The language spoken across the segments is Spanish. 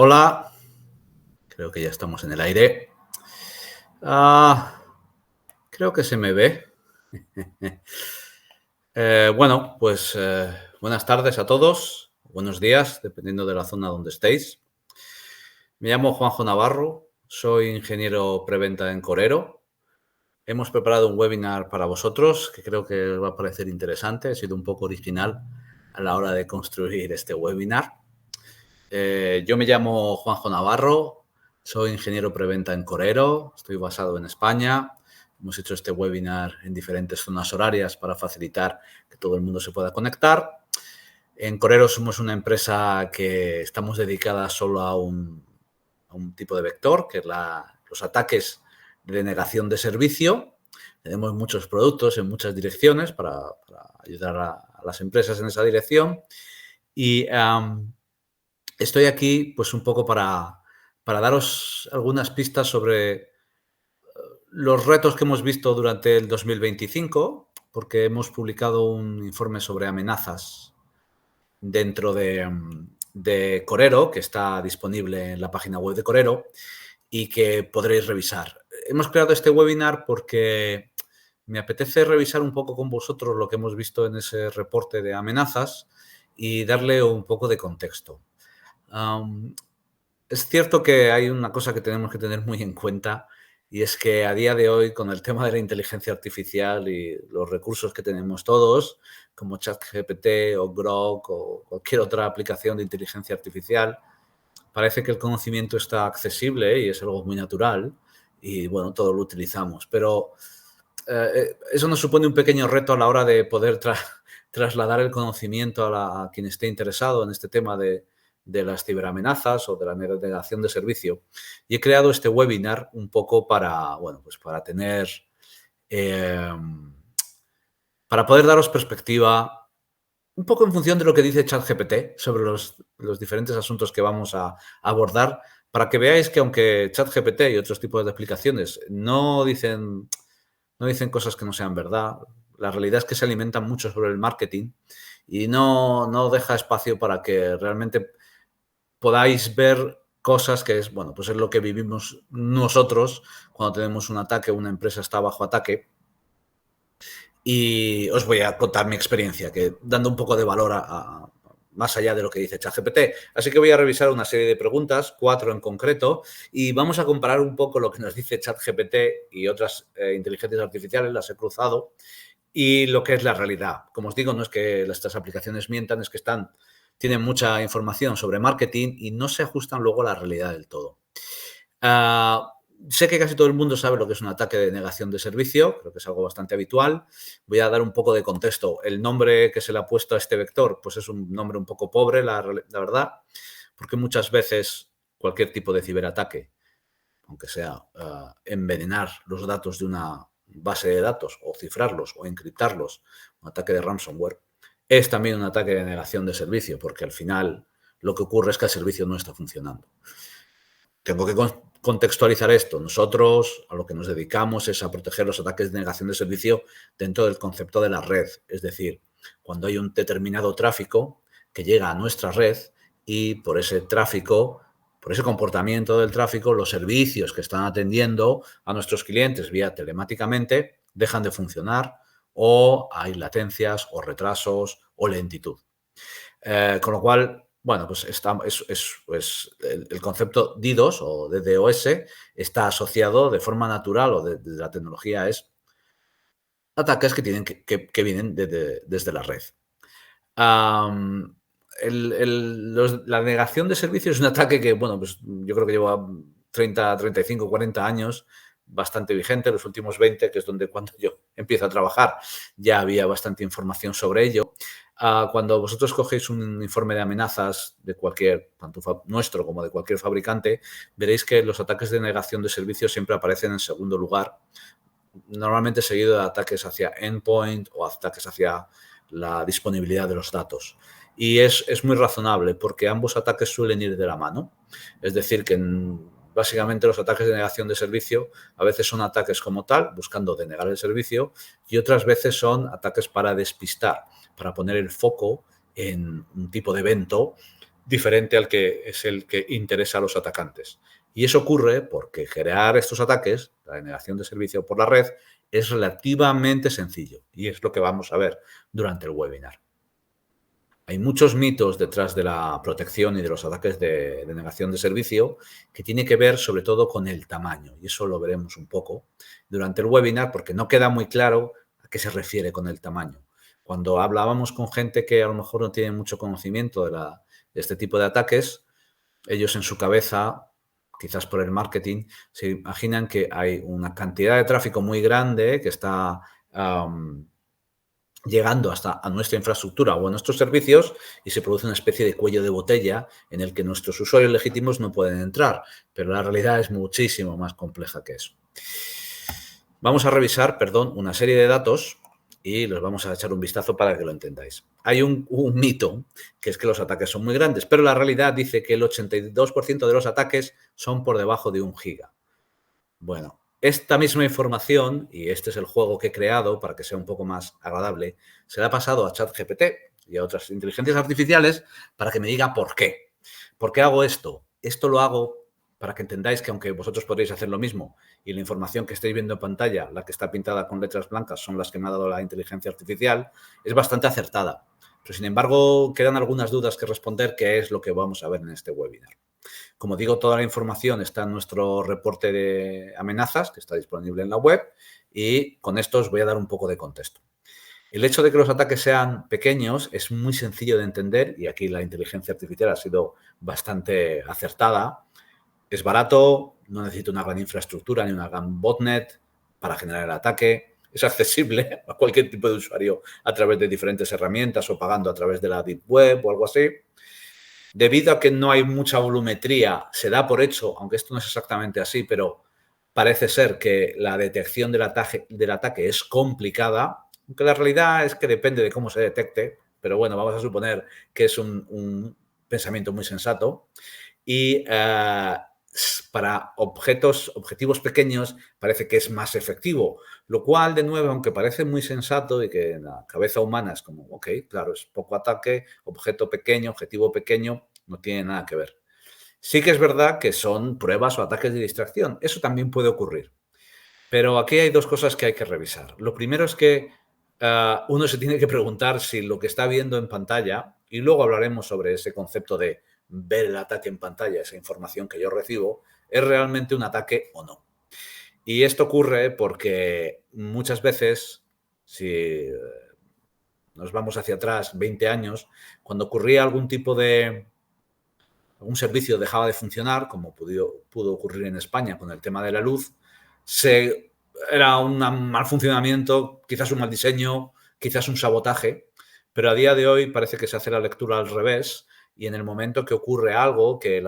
Hola, creo que ya estamos en el aire. Ah, Creo que se me ve. Bueno, pues buenas tardes a todos, buenos días, dependiendo de la zona donde estéis. Me llamo Juanjo Navarro, soy ingeniero preventa en Corero. Hemos preparado un webinar para vosotros que creo que os va a parecer interesante. He sido un poco original a la hora de construir este webinar. Yo me llamo Juanjo Navarro, soy ingeniero preventa en Corero, estoy basado en España. Hemos hecho este webinar en diferentes zonas horarias para facilitar que todo el mundo se pueda conectar. En Corero somos una empresa que estamos dedicada solo a un tipo de vector, que es los ataques de negación de servicio. Tenemos muchos productos en muchas direcciones para ayudar a las empresas en esa dirección. Y estoy aquí pues un poco para daros algunas pistas sobre los retos que hemos visto durante el 2025, porque hemos publicado un informe sobre amenazas dentro de Corero, que está disponible en la página web de Corero y que podréis revisar. Hemos creado este webinar porque me apetece revisar un poco con vosotros lo que hemos visto en ese reporte de amenazas y darle un poco de contexto. Am, es cierto que hay una cosa que tenemos que tener muy en cuenta y es que a día de hoy, con el tema de la inteligencia artificial y los recursos que tenemos todos, como ChatGPT o Grok o cualquier otra aplicación de inteligencia artificial, parece que el conocimiento está accesible y es algo muy natural y bueno, todo lo utilizamos. Pero eso nos supone un pequeño reto a la hora de poder trasladar el conocimiento a quien esté interesado en este tema de las ciberamenazas o de la negación de servicio. Y he creado este webinar un poco para, bueno, pues para tener, eh, para poder daros perspectiva un poco en función de lo que dice ChatGPT sobre los diferentes asuntos que vamos a abordar, para que veáis que aunque ChatGPT y otros tipos de aplicaciones no dicen cosas que no sean verdad, la realidad es que se alimentan mucho sobre el marketing y no deja espacio para que realmente podáis ver cosas que es, bueno, pues es lo que vivimos nosotros cuando tenemos un ataque, una empresa está bajo ataque. Y os voy a contar mi experiencia, que dando un poco de valor más allá de lo que dice ChatGPT. Así que voy a revisar una serie de preguntas, 4 en concreto, y vamos a comparar un poco lo que nos dice ChatGPT y otras inteligencias artificiales, las he cruzado, y lo que es la realidad. Como os digo, no es que estas aplicaciones mientan, es que tienen mucha información sobre marketing y no se ajustan luego a la realidad del todo. Ah, Sé que casi todo el mundo sabe lo que es un ataque de negación de servicio, creo que es algo bastante habitual. Voy a dar un poco de contexto. El nombre que se le ha puesto a este vector, pues es un nombre un poco pobre, la verdad, porque muchas veces cualquier tipo de ciberataque, aunque sea envenenar los datos de una base de datos o cifrarlos o encriptarlos, un ataque de ransomware, es también un ataque de negación de servicio, porque al final lo que ocurre es que el servicio no está funcionando. Tengo que contextualizar esto. Nosotros a lo que nos dedicamos es a proteger los ataques de negación de servicio dentro del concepto de la red. Es decir, cuando hay un determinado tráfico que llega a nuestra red y por ese tráfico, por ese comportamiento del tráfico, los servicios que están atendiendo a nuestros clientes vía telemáticamente dejan de funcionar o hay latencias o retrasos o lentitud. Con lo cual, bueno, pues el concepto DDoS o DDoS está asociado de forma natural o de la tecnología es ataques que, tienen que vienen desde la red. Am, la negación de servicios es un ataque que, bueno, pues yo creo que lleva 30, 35, 40 años bastante vigente, los últimos 20, que es donde cuando yo empiezo a trabajar ya había bastante información sobre ello. Cuando vosotros cogéis un informe de amenazas de cualquier, tanto nuestro como de cualquier fabricante, veréis que los ataques de negación de servicios siempre aparecen en segundo lugar, normalmente seguido de ataques hacia endpoint o ataques hacia la disponibilidad de los datos. Y es muy razonable porque ambos ataques suelen ir de la mano. Es decir, que básicamente los ataques de negación de servicio a veces son ataques como tal, buscando denegar el servicio, y otras veces son ataques para despistar, para poner el foco en un tipo de evento diferente al que es el que interesa a los atacantes. Y eso ocurre porque crear estos ataques, la denegación de servicio por la red, es relativamente sencillo y es lo que vamos a ver durante el webinar. Hay muchos mitos detrás de la protección y de los ataques de denegación de servicio que tiene que ver sobre todo con el tamaño y eso lo veremos un poco durante el webinar porque no queda muy claro a qué se refiere con el tamaño. Cuando hablábamos con gente que a lo mejor no tiene mucho conocimiento de este tipo de ataques, ellos en su cabeza, quizás por el marketing, se imaginan que hay una cantidad de tráfico muy grande que está llegando hasta a nuestra infraestructura o a nuestros servicios y se produce una especie de cuello de botella en el que nuestros usuarios legítimos no pueden entrar, pero la realidad es muchísimo más compleja que eso. Vamos a revisar, una serie de datos y los vamos a echar un vistazo para que lo entendáis. Hay un mito, que es que los ataques son muy grandes, pero la realidad dice que el 82% de los ataques son por debajo de 1 giga. Bueno, esta misma información, y este es el juego que he creado para que sea un poco más agradable, se la ha pasado a ChatGPT y a otras inteligencias artificiales para que me diga por qué. ¿Por qué hago esto? Esto lo hago para que entendáis que aunque vosotros podréis hacer lo mismo y la información que estáis viendo en pantalla, la que está pintada con letras blancas, son las que me ha dado la inteligencia artificial, es bastante acertada. Pero sin embargo, quedan algunas dudas que responder, que es lo que vamos a ver en este webinar. Como digo, toda la información está en nuestro reporte de amenazas, que está disponible en la web, y con esto os voy a dar un poco de contexto. El hecho de que los ataques sean pequeños es muy sencillo de entender, y aquí la inteligencia artificial ha sido bastante acertada. Es barato, no necesita una gran infraestructura ni una gran botnet para generar el ataque. Es accesible a cualquier tipo de usuario a través de diferentes herramientas o pagando a través de la Deep Web o algo así. Debido a que no hay mucha volumetría, se da por hecho, aunque esto no es exactamente así, pero parece ser que la detección del ataque es complicada, aunque la realidad es que depende de cómo se detecte, pero bueno, vamos a suponer que es un pensamiento muy sensato. Y para objetivos pequeños parece que es más efectivo, lo cual, de nuevo, aunque parece muy sensato y que en la cabeza humana es como, ok, claro, es poco ataque, objeto pequeño, objetivo pequeño, no tiene nada que ver. Sí que es verdad que son pruebas o ataques de distracción, eso también puede ocurrir. Pero aquí hay dos cosas que hay que revisar. Lo primero es que uno se tiene que preguntar si lo que está viendo en pantalla, y luego hablaremos sobre ese concepto de ver el ataque en pantalla, esa información que yo recibo, es realmente un ataque o no. Y esto ocurre porque muchas veces, si nos vamos hacia atrás 20 años, cuando ocurría algún servicio dejaba de funcionar, como pudo ocurrir en España con el tema de la luz, era un mal funcionamiento, quizás un mal diseño, quizás un sabotaje, pero a día de hoy parece que se hace la lectura al revés y en el momento que ocurre algo que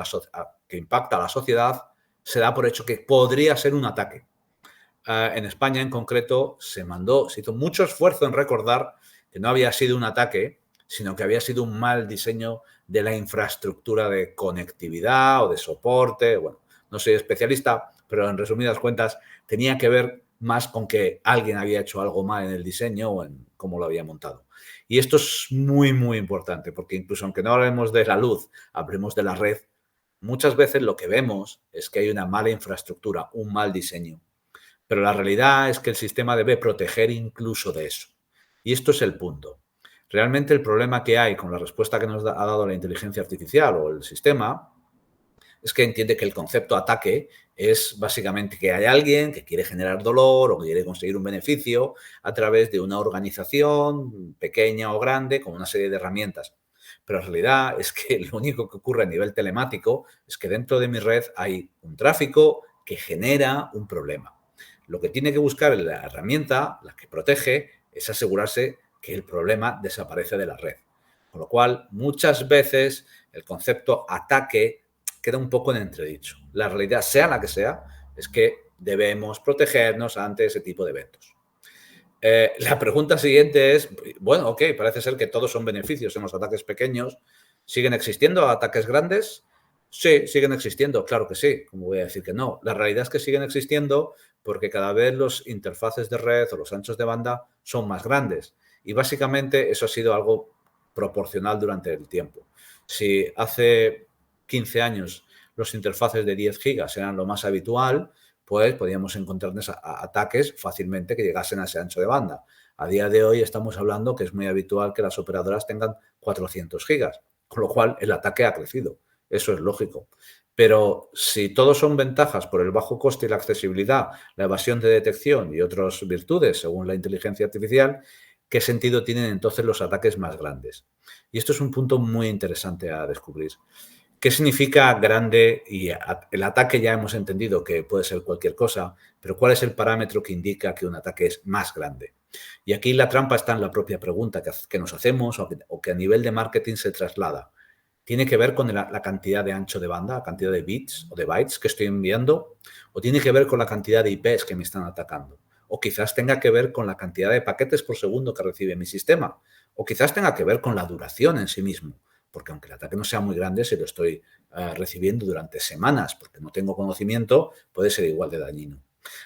impacta a la sociedad, se da por hecho que podría ser un ataque. En España, en concreto, se hizo mucho esfuerzo en recordar que no había sido un ataque, sino que había sido un mal diseño de la infraestructura de conectividad o de soporte. Bueno, no soy especialista, pero en resumidas cuentas tenía que ver más con que alguien había hecho algo mal en el diseño o en cómo lo había montado. Y esto es muy, muy importante, porque incluso aunque no hablemos de la luz, hablemos de la red, muchas veces lo que vemos es que hay una mala infraestructura, un mal diseño. Pero la realidad es que el sistema debe proteger incluso de eso. Y esto es el punto. Realmente el problema que hay con la respuesta que nos ha dado la inteligencia artificial o el sistema es que entiende que el concepto ataque es básicamente que hay alguien que quiere generar dolor o que quiere conseguir un beneficio a través de una organización pequeña o grande con una serie de herramientas. Pero la realidad es que lo único que ocurre a nivel telemático es que dentro de mi red hay un tráfico que genera un problema. Lo que tiene que buscar la herramienta, la que protege, es asegurarse que el problema desaparece de la red. Con lo cual, muchas veces el concepto ataque queda un poco en entredicho. La realidad, sea la que sea, es que debemos protegernos ante ese tipo de eventos. La pregunta siguiente es, bueno, ok, parece ser que todos son beneficios en los ataques pequeños. ¿Siguen existiendo ataques grandes? Sí, siguen existiendo, claro que sí. ¿Cómo voy a decir que no? La realidad es que siguen existiendo porque cada vez los interfaces de red o los anchos de banda son más grandes. Y básicamente eso ha sido algo proporcional durante el tiempo. Si hace 15 años los interfaces de 10 gigas eran lo más habitual, pues podíamos encontrarnos ataques fácilmente que llegasen a ese ancho de banda. A día de hoy estamos hablando que es muy habitual que las operadoras tengan 400 gigas, con lo cual el ataque ha crecido. Eso es lógico. Pero si todos son ventajas por el bajo coste y la accesibilidad, la evasión de detección y otras virtudes según la inteligencia artificial, ¿qué sentido tienen entonces los ataques más grandes? Y esto es un punto muy interesante a descubrir. ¿Qué significa grande? Y el ataque ya hemos entendido que puede ser cualquier cosa, pero ¿cuál es el parámetro que indica que un ataque es más grande? Y aquí la trampa está en la propia pregunta que nos hacemos o que a nivel de marketing se traslada. ¿Tiene que ver con la cantidad de ancho de banda, la cantidad de bits o de bytes que estoy enviando? ¿O tiene que ver con la cantidad de IPs que me están atacando? O quizás tenga que ver con la cantidad de paquetes por segundo que recibe mi sistema. O quizás tenga que ver con la duración en sí mismo. Porque aunque el ataque no sea muy grande, si lo estoy recibiendo durante semanas porque no tengo conocimiento, puede ser igual de dañino.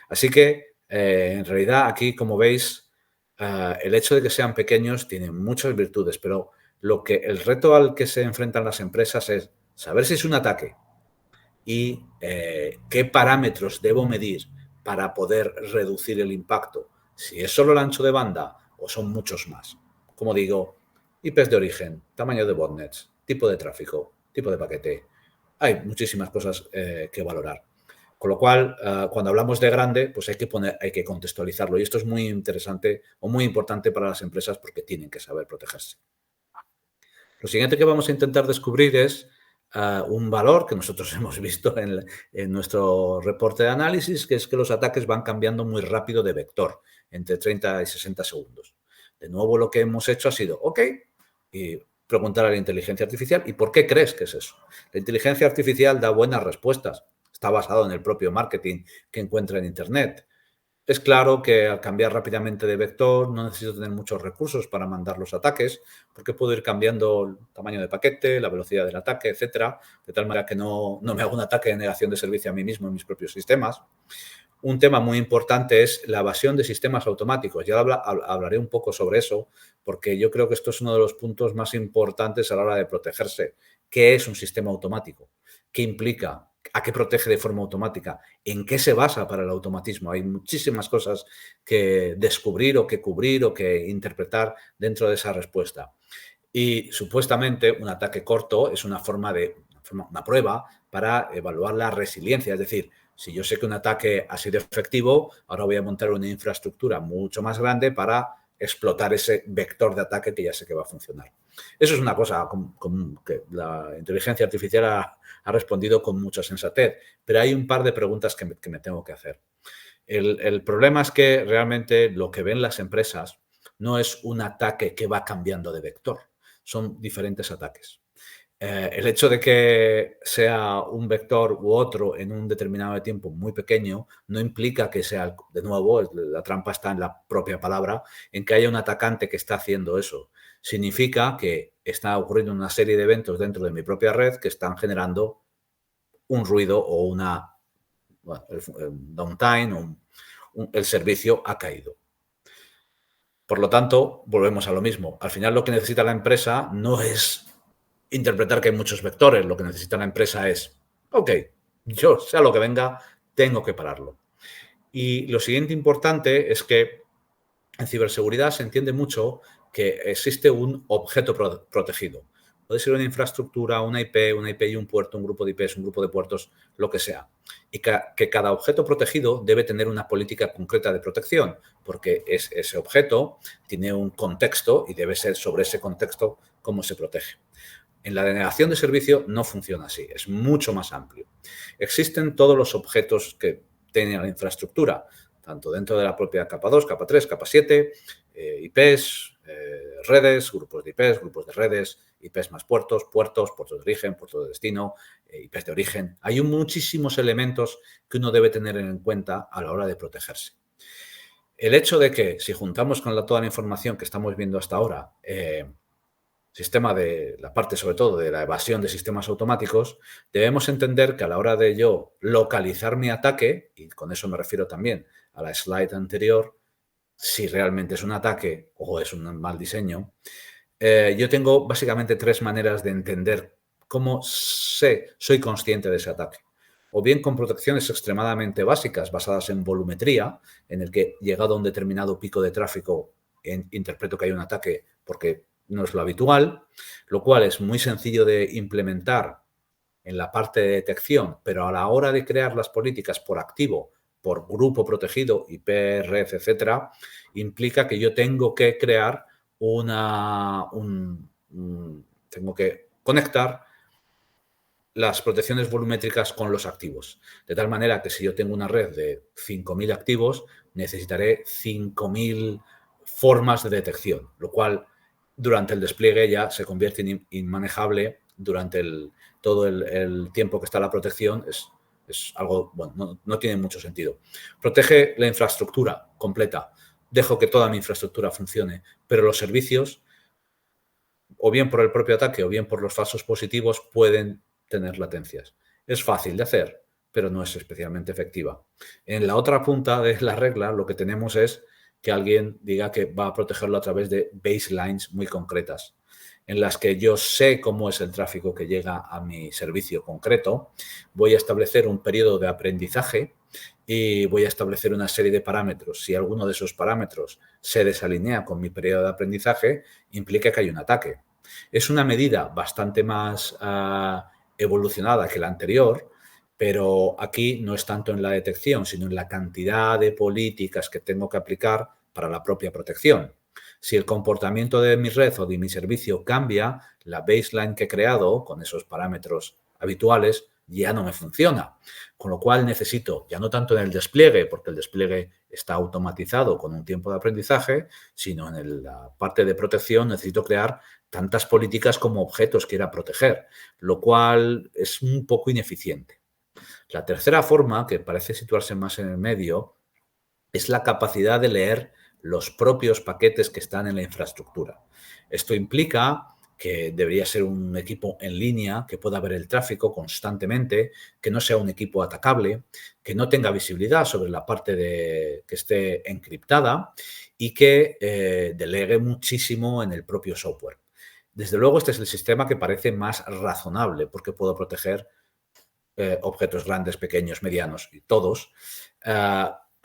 Así que, en realidad, aquí, como veis, el hecho de que sean pequeños tiene muchas virtudes, pero el reto al que se enfrentan las empresas es saber si es un ataque y qué parámetros debo medir para poder reducir el impacto. Si es solo el ancho de banda o son muchos más. Como digo, IPs de origen, tamaño de botnets, tipo de tráfico, tipo de paquete. Hay muchísimas cosas que valorar. Con lo cual, cuando hablamos de grande, pues hay que contextualizarlo. Y esto es muy interesante o muy importante para las empresas porque tienen que saber protegerse. Lo siguiente que vamos a intentar descubrir es un valor que nosotros hemos visto en nuestro reporte de análisis, que es que los ataques van cambiando muy rápido de vector, entre 30 y 60 segundos. De nuevo, lo que hemos hecho ha sido, ok, y preguntar a la inteligencia artificial, ¿y por qué crees que es eso? La inteligencia artificial da buenas respuestas. Está basado en el propio marketing que encuentra en Internet. Es claro que al cambiar rápidamente de vector no necesito tener muchos recursos para mandar los ataques, porque puedo ir cambiando el tamaño de paquete, la velocidad del ataque, etcétera, de tal manera que no me hago un ataque de negación de servicio a mí mismo en mis propios sistemas. Un tema muy importante es la evasión de sistemas automáticos. Ya hablaré un poco sobre eso, porque yo creo que esto es uno de los puntos más importantes a la hora de protegerse. ¿Qué es un sistema automático? ¿Qué implica? ¿A qué protege de forma automática? ¿En qué se basa para el automatismo? Hay muchísimas cosas que descubrir o que cubrir o que interpretar dentro de esa respuesta. Y supuestamente un ataque corto es una prueba para evaluar la resiliencia. Es decir, si yo sé que un ataque ha sido efectivo, ahora voy a montar una infraestructura mucho más grande para explotar ese vector de ataque que ya sé que va a funcionar. Eso es una cosa que la inteligencia artificial ha respondido con mucha sensatez, pero hay un par de preguntas que me tengo que hacer. El problema es que realmente lo que ven las empresas no es un ataque que va cambiando de vector, son diferentes ataques. El hecho de que sea un vector u otro en un determinado tiempo muy pequeño no implica que sea, de nuevo, la trampa está en la propia palabra, en que haya un atacante que está haciendo eso. Significa que está ocurriendo una serie de eventos dentro de mi propia red que están generando un ruido o el downtime o el servicio ha caído. Por lo tanto, volvemos a lo mismo. Al final lo que necesita la empresa no es interpretar que hay muchos vectores. Lo que necesita la empresa es, ok, yo sea lo que venga, tengo que pararlo. Y lo siguiente importante es que en ciberseguridad se entiende mucho que existe un objeto protegido. Puede ser una infraestructura, una IP y un puerto, un grupo de IPs, un grupo de puertos, lo que sea. Y que cada objeto protegido debe tener una política concreta de protección, porque ese objeto tiene un contexto y debe ser sobre ese contexto cómo se protege. En la denegación de servicio no funciona así, es mucho más amplio. Existen todos los objetos que tiene la infraestructura, tanto dentro de la propia capa 2, capa 3, capa 7, IPs, redes, grupos de IPs, grupos de redes, IPs más puertos, puertos de origen, puertos de destino, IPs de origen. Hay muchísimos elementos que uno debe tener en cuenta a la hora de protegerse. El hecho de que, si juntamos con toda la información que estamos viendo hasta ahora, sistema de la parte sobre todo de la evasión de sistemas automáticos, debemos entender que a la hora de yo localizar mi ataque, y con eso me refiero también a la slide anterior, si realmente es un ataque o es un mal diseño, Yo tengo básicamente tres maneras de entender cómo soy consciente de ese ataque. O bien con protecciones extremadamente básicas basadas en volumetría, en el que llegado a un determinado pico de tráfico interpreto que hay un ataque porque no es lo habitual, lo cual es muy sencillo de implementar en la parte de detección, pero a la hora de crear las políticas por activo, por grupo protegido, IP, red, etcétera, implica que yo tengo que crear tengo que conectar las protecciones volumétricas con los activos. De tal manera que si yo tengo una red de 5.000 activos, necesitaré 5.000 formas de detección, lo cual durante el despliegue ya se convierte en inmanejable durante todo el tiempo que está la protección. Es algo, bueno, no tiene mucho sentido. Protege la infraestructura completa. Dejo que toda mi infraestructura funcione, pero los servicios, o bien por el propio ataque o bien por los falsos positivos, pueden tener latencias. Es fácil de hacer, pero no es especialmente efectiva. En la otra punta de la regla lo que tenemos es que alguien diga que va a protegerlo a través de baselines muy concretas, en las que yo sé cómo es el tráfico que llega a mi servicio concreto, voy a establecer un periodo de aprendizaje y voy a establecer una serie de parámetros. Si alguno de esos parámetros se desalinea con mi periodo de aprendizaje, implica que hay un ataque. Es una medida bastante más evolucionada que la anterior, pero aquí no es tanto en la detección, sino en la cantidad de políticas que tengo que aplicar para la propia protección. Si el comportamiento de mi red o de mi servicio cambia, la baseline que he creado con esos parámetros habituales ya no me funciona. Con lo cual necesito, ya no tanto en el despliegue, porque el despliegue está automatizado con un tiempo de aprendizaje, sino en la parte de protección necesito crear tantas políticas como objetos quiera proteger, lo cual es un poco ineficiente. La tercera forma, que parece situarse más en el medio, es la capacidad de leer los propios paquetes que están en la infraestructura. Esto implica que debería ser un equipo en línea, que pueda ver el tráfico constantemente, que no sea un equipo atacable, que no tenga visibilidad sobre la parte que esté encriptada y que delegue muchísimo en el propio software. Desde luego, este es el sistema que parece más razonable porque puedo proteger objetos grandes, pequeños, medianos y todos.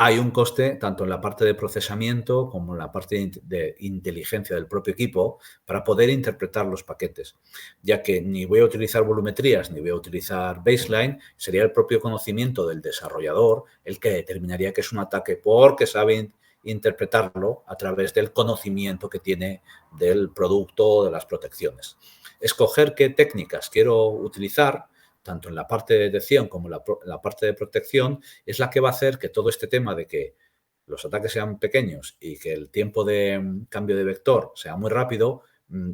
Hay un coste tanto en la parte de procesamiento como en la parte de inteligencia del propio equipo para poder interpretar los paquetes, ya que ni voy a utilizar volumetrías ni voy a utilizar baseline, sería el propio conocimiento del desarrollador el que determinaría que es un ataque porque sabe interpretarlo a través del conocimiento que tiene del producto o de las protecciones. Escoger qué técnicas quiero utilizar tanto en la parte de detección como en la parte de protección, es la que va a hacer que todo este tema de que los ataques sean pequeños y que el tiempo de cambio de vector sea muy rápido,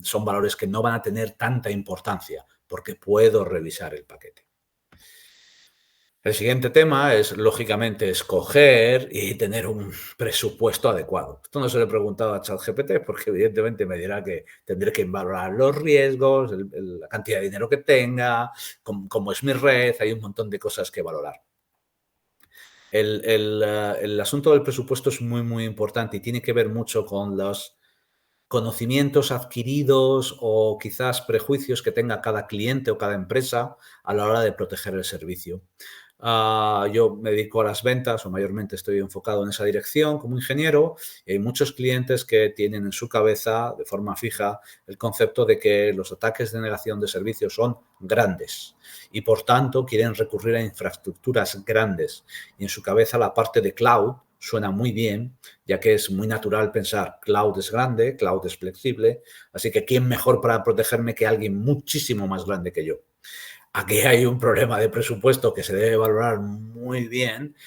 son valores que no van a tener tanta importancia porque puedo revisar el paquete. El siguiente tema es, lógicamente, escoger y tener un presupuesto adecuado. Esto no se lo he preguntado a ChatGPT porque evidentemente me dirá que tendré que valorar los riesgos, la cantidad de dinero que tenga, cómo es mi red, hay un montón de cosas que valorar. El asunto del presupuesto es muy, muy importante y tiene que ver mucho con los conocimientos adquiridos o quizás prejuicios que tenga cada cliente o cada empresa a la hora de proteger el servicio. Yo me dedico a las ventas o mayormente estoy enfocado en esa dirección como ingeniero y hay muchos clientes que tienen en su cabeza de forma fija el concepto de que los ataques de negación de servicios son grandes y por tanto quieren recurrir a infraestructuras grandes y en su cabeza la parte de cloud suena muy bien, ya que es muy natural pensar cloud es grande, cloud es flexible, así que ¿quién mejor para protegerme que alguien muchísimo más grande que yo? Aquí hay un problema de presupuesto que se debe valorar muy bien.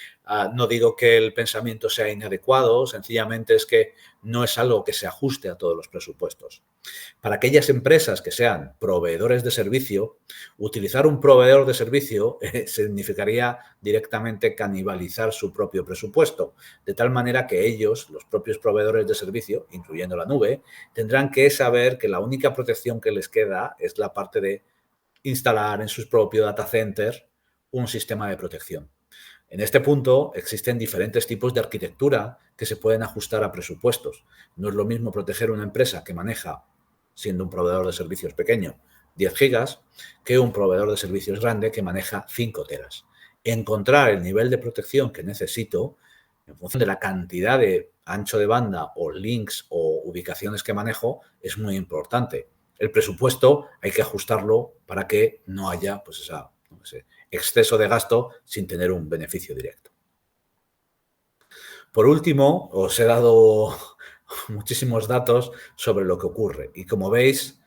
No digo que el pensamiento sea inadecuado, sencillamente es que no es algo que se ajuste a todos los presupuestos. Para aquellas empresas que sean proveedores de servicio, utilizar un proveedor de servicio significaría directamente canibalizar su propio presupuesto, de tal manera que ellos, los propios proveedores de servicio, incluyendo la nube, tendrán que saber que la única protección que les queda es la parte de instalar en su propio data center un sistema de protección. En este punto existen diferentes tipos de arquitectura que se pueden ajustar a presupuestos. No es lo mismo proteger una empresa que maneja siendo un proveedor de servicios pequeño, 10 gigas, que un proveedor de servicios grande que maneja 5 teras. Encontrar el nivel de protección que necesito en función de la cantidad de ancho de banda o links o ubicaciones que manejo es muy importante. El presupuesto hay que ajustarlo para que no haya pues, ese exceso de gasto sin tener un beneficio directo. Por último, os he dado muchísimos datos sobre lo que ocurre y como veis,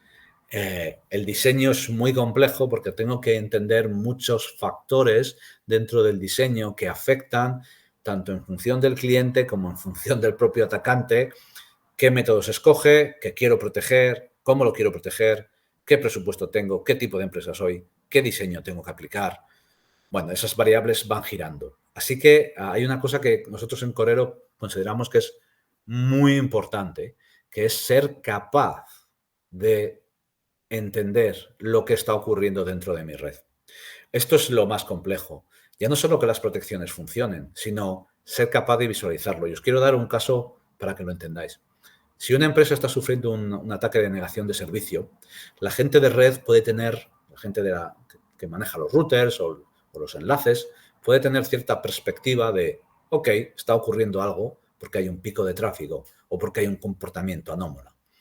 el diseño es muy complejo porque tengo que entender muchos factores dentro del diseño que afectan tanto en función del cliente como en función del propio atacante, qué métodos escoge, qué quiero proteger, cómo lo quiero proteger, qué presupuesto tengo, qué tipo de empresa soy, qué diseño tengo que aplicar. Bueno, esas variables van girando. Así que hay una cosa que nosotros en Corero consideramos que es muy importante, que es ser capaz de entender lo que está ocurriendo dentro de mi red. Esto es lo más complejo. Ya no solo que las protecciones funcionen, sino ser capaz de visualizarlo. Y os quiero dar un caso para que lo entendáis. Si una empresa está sufriendo un ataque de negación de servicio, la gente de red puede tener, la gente que maneja los routers o los enlaces, puede tener cierta perspectiva de, ok, está ocurriendo algo porque hay un pico de tráfico o porque hay un comportamiento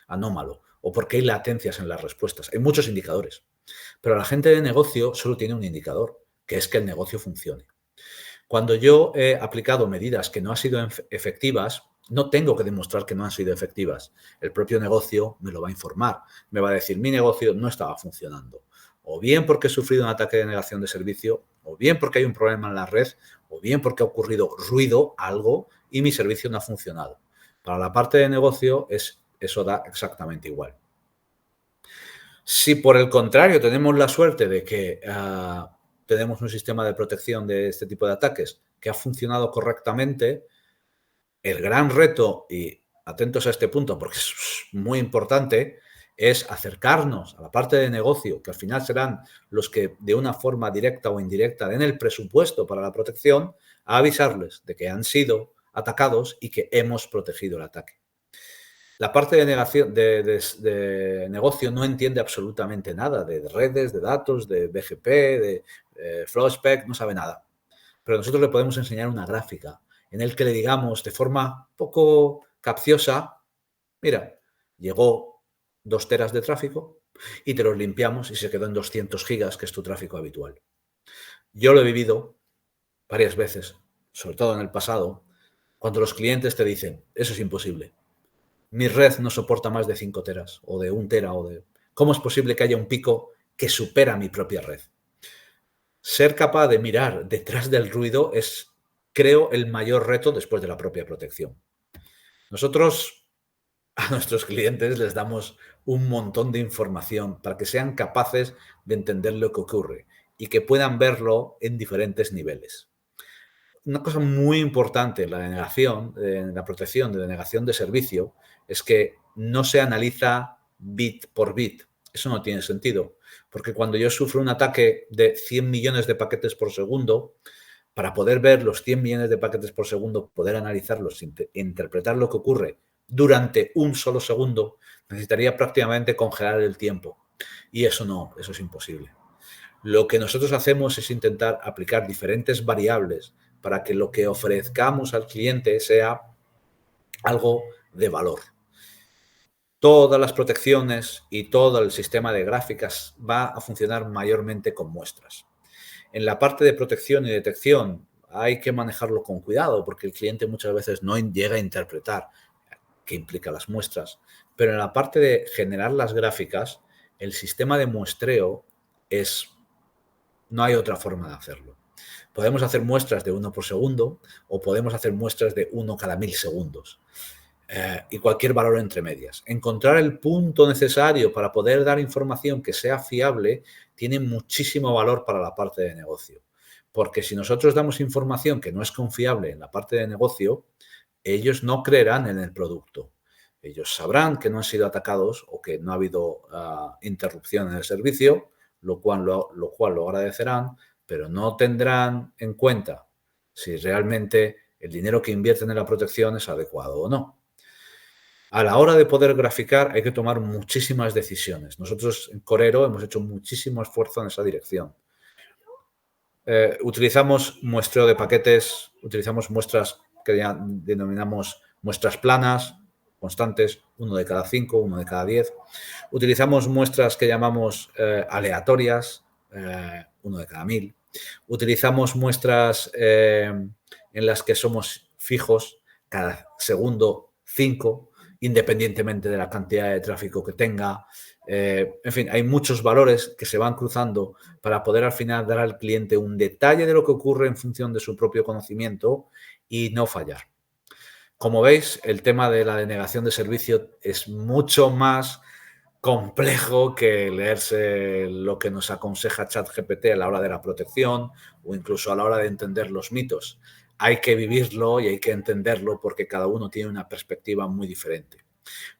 anómalo o porque hay latencias en las respuestas. Hay muchos indicadores. Pero la gente de negocio solo tiene un indicador, que es que el negocio funcione. Cuando yo he aplicado medidas que no han sido efectivas, no tengo que demostrar que no han sido efectivas. El propio negocio me lo va a informar. Me va a decir, mi negocio no estaba funcionando. O bien porque he sufrido un ataque de negación de servicio, o bien porque hay un problema en la red, o bien porque ha ocurrido ruido, algo, y mi servicio no ha funcionado. Para la parte de negocio, eso da exactamente igual. Si por el contrario tenemos la suerte de que tenemos un sistema de protección de este tipo de ataques que ha funcionado correctamente, el gran reto, y atentos a este punto porque es muy importante, es acercarnos a la parte de negocio, que al final serán los que de una forma directa o indirecta den el presupuesto para la protección, a avisarles de que han sido atacados y que hemos protegido el ataque. La parte de negocio no entiende absolutamente nada de redes, de datos, de BGP, de Flowspec, no sabe nada. Pero nosotros le podemos enseñar una gráfica en el que le digamos de forma poco capciosa, mira, llegó 2 teras de tráfico y te los limpiamos y se quedó en 200 gigas, que es tu tráfico habitual. Yo lo he vivido varias veces, sobre todo en el pasado, cuando los clientes te dicen, eso es imposible. Mi red no soporta más de 5 teras o de 1 tera ¿Cómo es posible que haya un pico que supera mi propia red? Ser capaz de mirar detrás del ruido es, creo, el mayor reto después de la propia protección. Nosotros a nuestros clientes les damos un montón de información para que sean capaces de entender lo que ocurre y que puedan verlo en diferentes niveles. Una cosa muy importante en la denegación, en la protección de denegación de servicio, es que no se analiza bit por bit. Eso no tiene sentido, porque cuando yo sufro un ataque de 100 millones de paquetes por segundo, para poder ver los 100 millones de paquetes por segundo, poder analizarlos, interpretar lo que ocurre durante un solo segundo, necesitaría prácticamente congelar el tiempo. Y eso es imposible. Lo que nosotros hacemos es intentar aplicar diferentes variables para que lo que ofrezcamos al cliente sea algo de valor. Todas las protecciones y todo el sistema de gráficas va a funcionar mayormente con muestras. En la parte de protección y detección hay que manejarlo con cuidado porque el cliente muchas veces no llega a interpretar qué implica las muestras. Pero en la parte de generar las gráficas, el sistema de muestreo no hay otra forma de hacerlo. Podemos hacer muestras de 1 por segundo o podemos hacer muestras de 1 cada 1000 segundos. Y cualquier valor entre medias. Encontrar el punto necesario para poder dar información que sea fiable tiene muchísimo valor para la parte de negocio. Porque si nosotros damos información que no es confiable en la parte de negocio, ellos no creerán en el producto. Ellos sabrán que no han sido atacados o que no ha habido interrupción en el servicio, lo cual lo agradecerán, pero no tendrán en cuenta si realmente el dinero que invierten en la protección es adecuado o no. A la hora de poder graficar hay que tomar muchísimas decisiones. Nosotros en Corero hemos hecho muchísimo esfuerzo en esa dirección. Utilizamos muestreo de paquetes, utilizamos muestras que ya denominamos muestras planas, constantes, 1 de cada 5, 1 de cada 10. Utilizamos muestras que llamamos aleatorias, 1 de cada 1000. Utilizamos muestras en las que somos fijos, cada segundo 5, independientemente de la cantidad de tráfico que tenga. En fin, hay muchos valores que se van cruzando para poder al final dar al cliente un detalle de lo que ocurre en función de su propio conocimiento y no fallar. Como veis, el tema de la denegación de servicio es mucho más complejo que leerse lo que nos aconseja ChatGPT a la hora de la protección o incluso a la hora de entender los mitos. Hay que vivirlo y hay que entenderlo porque cada uno tiene una perspectiva muy diferente.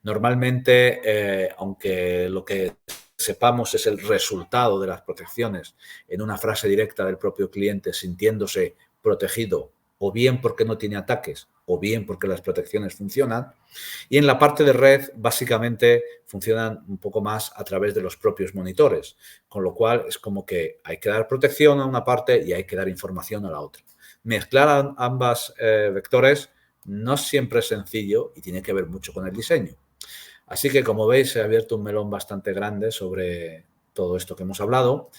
Normalmente, aunque lo que sepamos es el resultado de las protecciones en una frase directa del propio cliente sintiéndose protegido o bien porque no tiene ataques o bien porque las protecciones funcionan. Y en la parte de red, básicamente, funcionan un poco más a través de los propios monitores, con lo cual es como que hay que dar protección a una parte y hay que dar información a la otra. Mezclar ambas vectores no siempre es sencillo y tiene que ver mucho con el diseño. Así que, como veis, he abierto un melón bastante grande sobre todo esto que hemos hablado.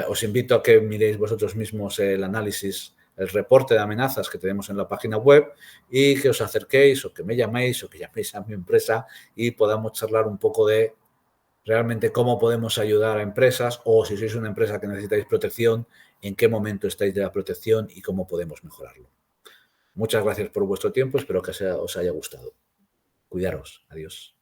Os invito a que miréis vosotros mismos el análisis, el reporte de amenazas que tenemos en la página web y que os acerquéis o que me llaméis o que llaméis a mi empresa y podamos charlar un poco de realmente cómo podemos ayudar a empresas o si sois una empresa que necesitáis protección, en qué momento estáis de la protección y cómo podemos mejorarlo. Muchas gracias por vuestro tiempo, espero que os haya gustado. Cuidaros. Adiós.